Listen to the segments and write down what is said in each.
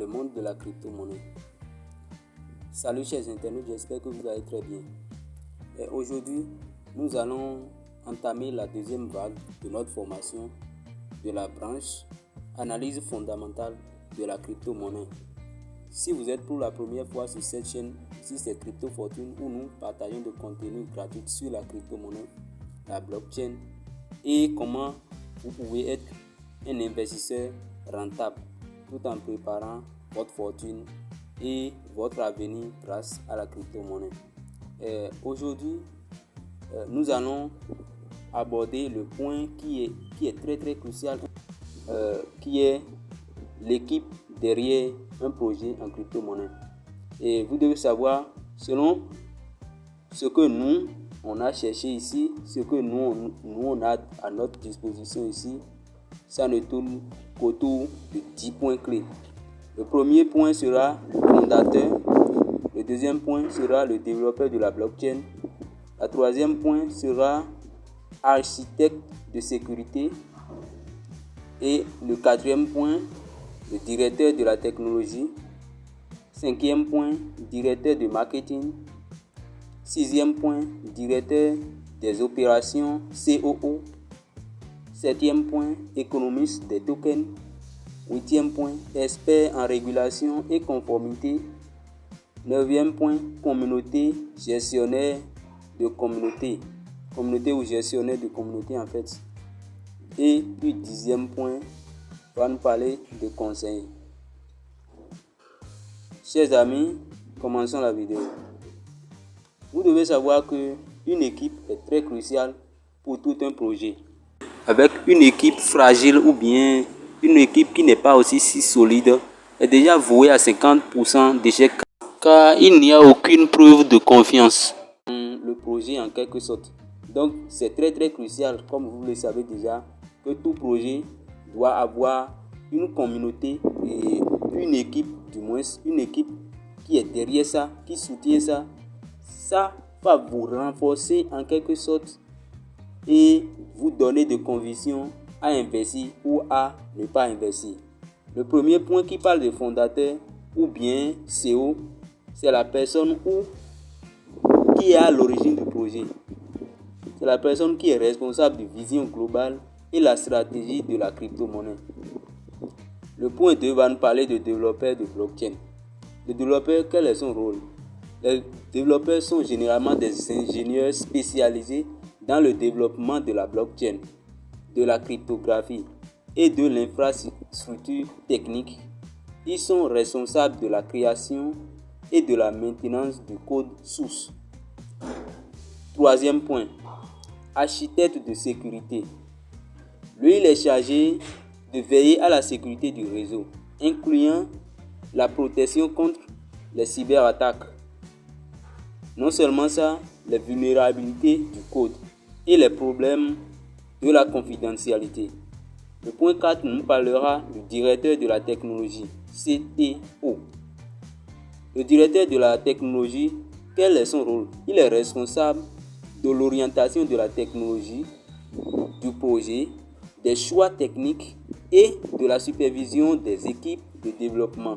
le monde de la crypto-monnaie. Salut chers internautes, j'espère que vous allez très bien. Et aujourd'hui, nous allons entamer la deuxième vague de notre formation de la branche analyse fondamentale de la crypto-monnaie. Si vous êtes pour la première fois sur cette chaîne, ici c'est Crypto Fortune où nous partageons de contenu gratuit sur la crypto-monnaie, la blockchain et comment vous pouvez être un investisseur rentable tout en préparant votre fortune et votre avenir grâce à la crypto-monnaie. Aujourd'hui, nous allons aborder le point qui est très crucial, qui est l'équipe derrière un projet en crypto-monnaie. Et vous devez savoir, selon ce que nous, on a cherché ici, ce que nous on a à notre disposition ici, ça ne tourne qu'autour de 10 points clés. Le premier point sera le fondateur, le deuxième point sera le développeur de la blockchain, le troisième point sera architecte de sécurité et le quatrième point, le directeur de la technologie, cinquième point, directeur de marketing, sixième point, directeur des opérations COO, septième point, économiste des tokens, huitième point, expert en régulation et conformité, neuvième point, communauté, gestionnaire de communauté ou gestionnaire de communauté en fait. Et puis dixième point, on va nous parler de conseil. Chers amis, commençons la vidéo. Vous devez savoir que une équipe est très cruciale pour tout un projet. Avec une équipe fragile ou bien une équipe qui n'est pas aussi si solide est déjà vouée à 50% d'échec car il n'y a aucune preuve de confiance dans le projet en quelque sorte. Donc c'est très crucial, comme vous le savez déjà, que tout projet doit avoir une communauté et une équipe, du moins une équipe qui est derrière ça, qui soutient ça. Ça va vous renforcer en quelque sorte et vous donner de conviction à investir ou à ne pas investir. Le premier point qui parle de fondateur ou bien CEO, c'est la personne qui est à l'origine du projet. C'est la personne qui est responsable de vision globale et la stratégie de la crypto-monnaie. Le point 2 va nous parler de développeur de blockchain. Le développeur, quel est son rôle? Les développeurs sont généralement des ingénieurs spécialisés dans le développement de la blockchain, de la cryptographie et de l'infrastructure technique. Ils sont responsables de la création et de la maintenance du code source. Troisième point, architecte de sécurité. Lui, il est chargé de veiller à la sécurité du réseau, incluant la protection contre les cyberattaques. Non seulement ça, les vulnérabilités du code et les problèmes de la confidentialité. Le point 4 nous parlera du directeur de la technologie, CTO. Le directeur de la technologie, quel est son rôle? Il est responsable de l'orientation de la technologie, du projet, des choix techniques et de la supervision des équipes de développement.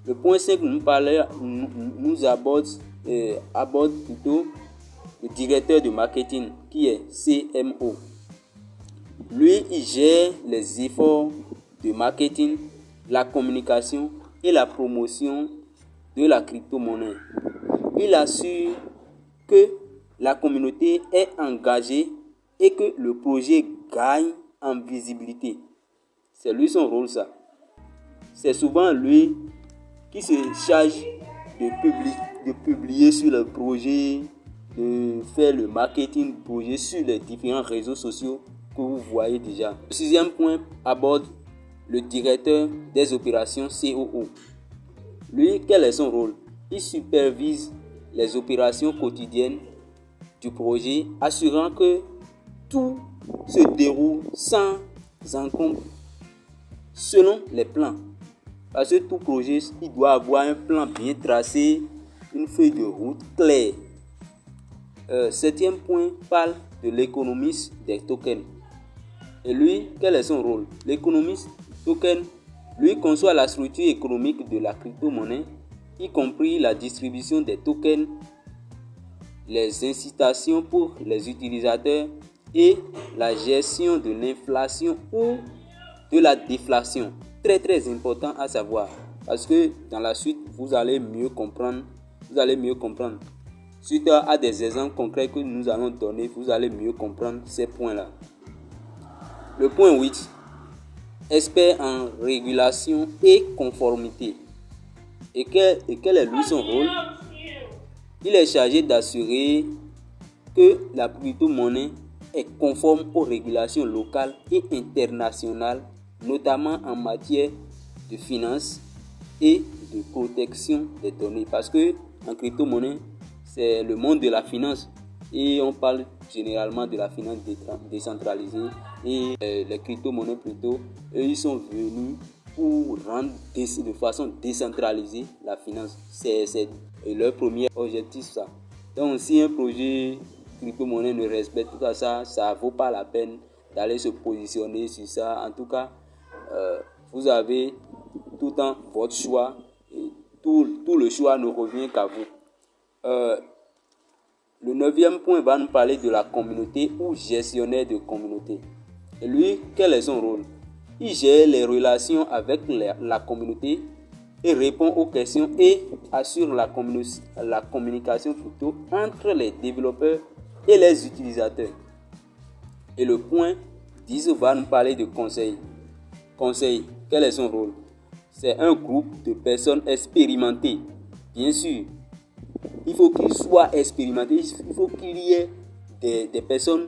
Le point 5 nous aborde plutôt le directeur de marketing qui est CMO. Lui, il gère les efforts de marketing, la communication et la promotion de la crypto-monnaie. Il assure que la communauté est engagée et que le projet gagne en visibilité. C'est lui son rôle ça. C'est souvent lui qui se charge de publier sur le projet, de faire le marketing du projet sur les différents réseaux sociaux que vous voyez déjà. Le sixième point aborde le directeur des opérations COO. Lui, quel est son rôle? Il supervise les opérations quotidiennes du projet, assurant que tout se déroule sans encombre selon les plans. Parce que tout projet, il doit avoir un plan bien tracé, une feuille de route claire. Septième point parle de l'économiste des tokens. Et lui, quel est son rôle? L'économiste token Lui conçoit la structure économique de la crypto-monnaie, y compris la distribution des tokens, les incitations pour les utilisateurs et la gestion de l'inflation ou de la déflation. Très très important à savoir, parce que dans la suite vous allez mieux comprendre. Suite à des exemples concrets que nous allons donner, vous allez mieux comprendre ces points-là. Le point 8. Expert en régulation et conformité. Et quel est lui son rôle? Il est chargé d'assurer que la crypto-monnaie est conforme aux régulations locales et internationales, notamment en matière de finance et de protection des données. Parce que en crypto-monnaie, c'est le monde de la finance et on parle généralement de la finance décentralisée et les crypto-monnaies plutôt, ils sont venus pour rendre de façon décentralisée la finance. C'est leur premier objectif ça. Donc si un projet crypto-monnaie ne respecte pas ça, ça vaut pas la peine d'aller se positionner sur ça. En tout cas, vous avez tout le temps votre choix et tout le choix ne revient qu'à vous. Le 9e point va nous parler de la communauté ou gestionnaire de communauté. Et lui, quel est son rôle? Il gère les relations avec la communauté et répond aux questions et assure la communication plutôt entre les développeurs et les utilisateurs. Et le point 10 va nous parler de conseil. Conseil, quel est son rôle? C'est un groupe de personnes expérimentées. Bien sûr, il faut qu'il soit expérimenté, il faut qu'il y ait des personnes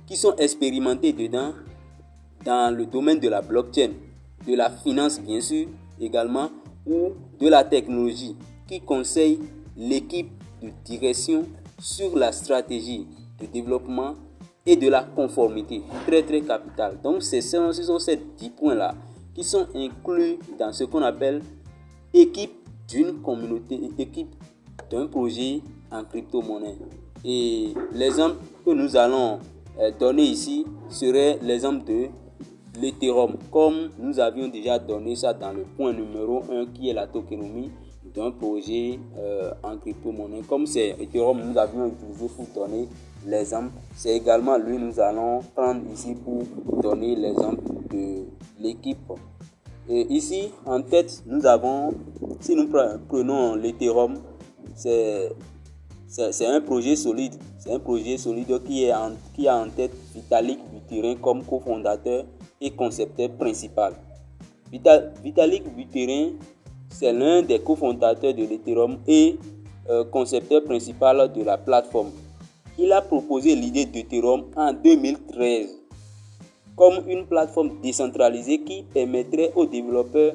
qui sont expérimentées dedans, dans le domaine de la blockchain, de la finance bien sûr également, ou de la technologie, qui conseille l'équipe de direction sur la stratégie de développement et de la conformité. Très très capital. Donc ce sont ces 10 points-là qui sont inclus dans ce qu'on appelle équipe d'une communauté, équipe d'un projet en crypto-monnaie. Et l'exemple que nous allons donner ici serait l'exemple de l'Ethereum, comme nous avions déjà donné ça dans le point numéro 1 qui est la tokenomie d'un projet en crypto-monnaie. Comme c'est Ethereum, nous avions utilisé pour donner l'exemple. C'est également lui nous allons prendre ici pour donner l'exemple de l'équipe. Et ici, en tête, nous avons, si nous prenons l'Ethereum, c'est un projet solide. C'est un projet solide qui a en tête Vitalik Buterin comme cofondateur et concepteur principal. Vitalik Buterin, c'est l'un des cofondateurs de l'Ethereum et concepteur principal de la plateforme. Il a proposé l'idée d'Ethereum en 2013 comme une plateforme décentralisée qui permettrait aux développeurs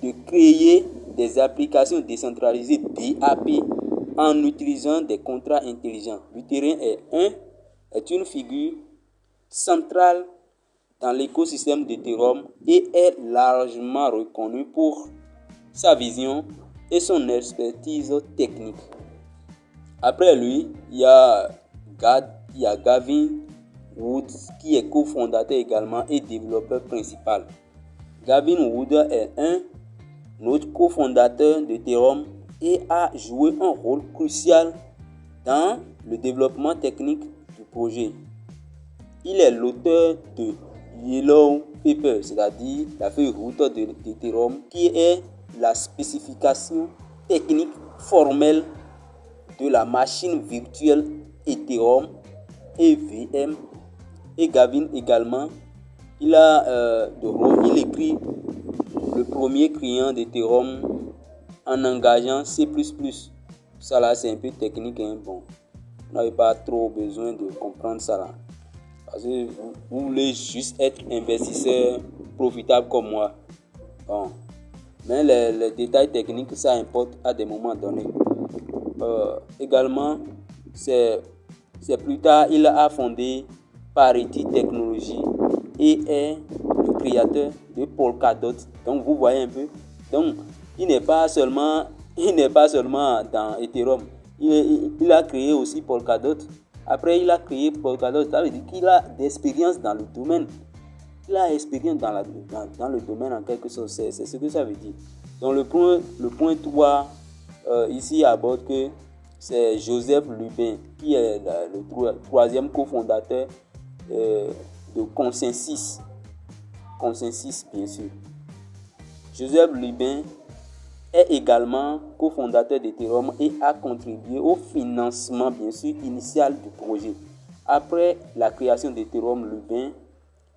de créer des applications décentralisées DApp en utilisant des contrats intelligents. Buterin est une figure centrale dans l'écosystème d'Ethereum et est largement reconnu pour sa vision et son expertise technique. Après lui, il y a Gavin Wood qui est cofondateur également et développeur principal. Gavin Wood est un autre cofondateur d'Ethereum et a joué un rôle crucial dans le développement technique du projet. Il est l'auteur de Yellow Paper, c'est-à-dire la feuille route d'Ethereum, qui est la spécification technique formelle de la machine virtuelle Ethereum EVM. Et Gavin également, il écrit le premier client d'Ethereum en engageant C++. Ça là, c'est un peu technique, hein? Bon, vous n'avez pas trop besoin de comprendre ça là. Parce que vous voulez juste être investisseur profitable comme moi. Bon. Mais les détails techniques, ça importe à des moments donnés. Également, c'est plus tard, il a fondé Parity Technologies et est le créateur de Polkadot. Donc, vous voyez un peu. Donc, il n'est pas seulement dans Ethereum. Il a créé aussi Polkadot. Après, il a créé Polkadot. Ça veut dire qu'il a d'expérience dans le domaine. il a expérience dans le domaine en quelque sorte. C'est ce que ça veut dire. Donc le point 3 ici aborde que c'est Joseph Lubin qui est le troisième cofondateur de Consensus. Consensus, bien sûr. Joseph Lubin est également cofondateur d'Ethereum et a contribué au financement, bien sûr, initial du projet. Après la création d'Ethereum, Lubin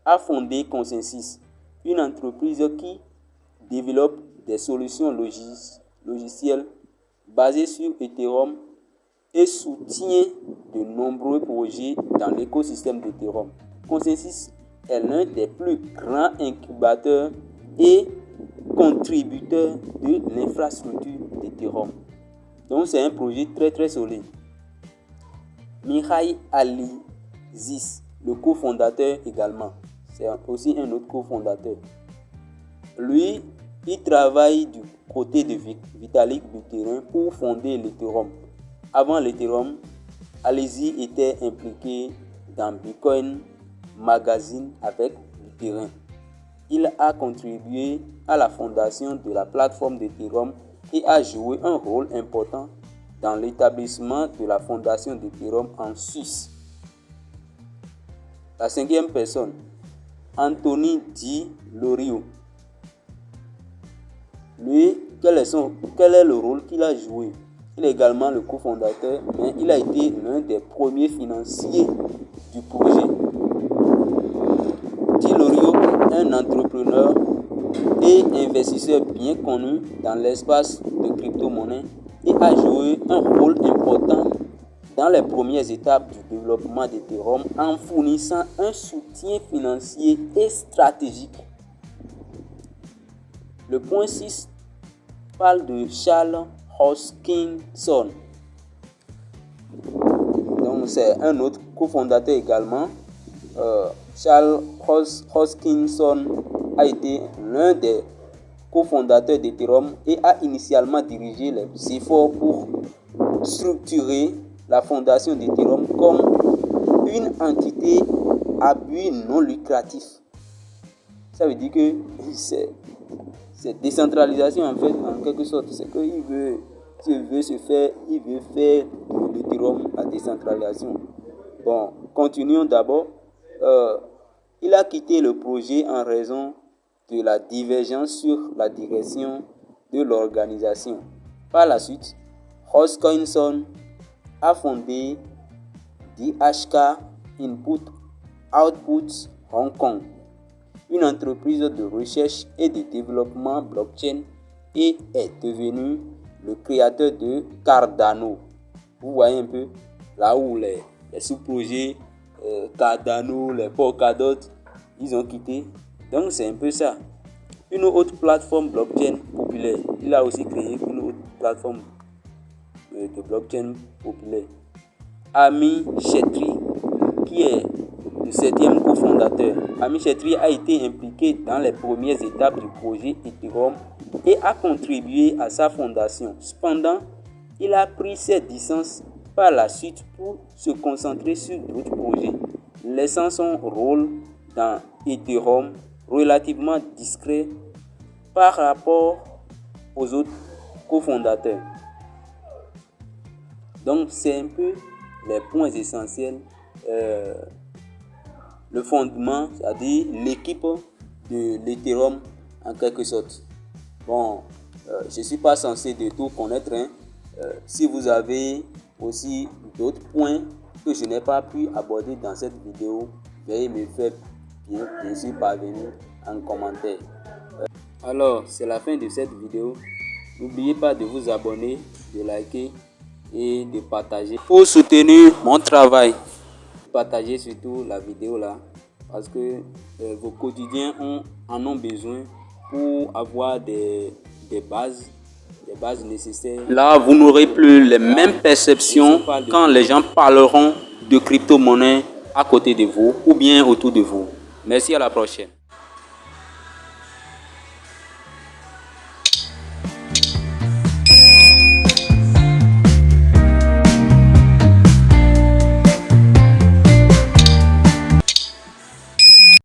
a fondé Consensus, une entreprise qui développe des solutions logicielles basées sur Ethereum et soutient de nombreux projets dans l'écosystème d'Ethereum. Consensus est l'un des plus grands incubateurs et contributeurs de l'infrastructure d'Ethereum. Donc c'est un projet très très solide. Mihai Alizis, le cofondateur également, c'est aussi un autre cofondateur. Lui, il travaille du côté de Vitalik Buterin pour fonder l'Ethereum. Avant l'Ethereum, Alizis était impliqué dans Bitcoin Magazine avec Buterin. Il a contribué à la fondation de la plateforme d'Ethereum et a joué un rôle important dans l'établissement de la fondation d'Ethereum en Suisse. La cinquième personne, Anthony Di Lorio. Lui, quel est le rôle qu'il a joué? Il est également le cofondateur, mais il a été l'un des premiers financiers du projet. Di Lorio, un entrepreneur et investisseur bien connu dans l'espace de crypto-monnaie, et a joué un rôle important dans les premières étapes du développement d'Ethereum en fournissant un soutien financier et stratégique. Le point 6 parle de Charles Hoskinson. Donc c'est un autre cofondateur également. Charles Hoskinson a été l'un des cofondateurs d'Ethereum et a initialement dirigé les efforts pour structurer la fondation d'Ethereum comme une entité à but non lucratif. Ça veut dire que c'est décentralisation en fait, en quelque sorte. C'est qu'il veut faire de l'Ethereum la décentralisation. Bon, continuons d'abord. Il a quitté le projet en raison de la divergence sur la direction de l'organisation. Par la suite, Hoskinson a fondé DHK Input Output Hong Kong, une entreprise de recherche et de développement blockchain, et est devenu le créateur de Cardano. Vous voyez un peu là où les sous-projets Cardano, les Polkadot, ils ont quitté. Donc c'est un peu ça. Une autre plateforme blockchain populaire. Il a aussi créé une autre plateforme de blockchain populaire. Amit Chetri, qui est le 7e cofondateur. Amit Chetri a été impliqué dans les premières étapes du projet Ethereum et a contribué à sa fondation. Cependant, il a pris ses distances par la suite pour se concentrer sur d'autres projets, laissant son rôle dans Ethereum relativement discret par rapport aux autres cofondateurs. Donc c'est un peu les points essentiels, le fondement, c'est-à-dire l'équipe de l'Ethereum en quelque sorte. Bon, je ne suis pas censé de tout connaître. Si vous avez aussi d'autres points que je n'ai pas pu aborder dans cette vidéo, veuillez me faire bien sûr parvenir en commentaire. Alors, c'est la fin de cette vidéo. N'oubliez pas de vous abonner, de liker et de partager pour soutenir mon travail. Partagez surtout la vidéo là parce que vos quotidiens en ont besoin pour avoir des bases nécessaires. Là, vous n'aurez plus les mêmes perceptions quand les gens parleront de crypto-monnaie à côté de vous ou bien autour de vous. Merci, à la prochaine.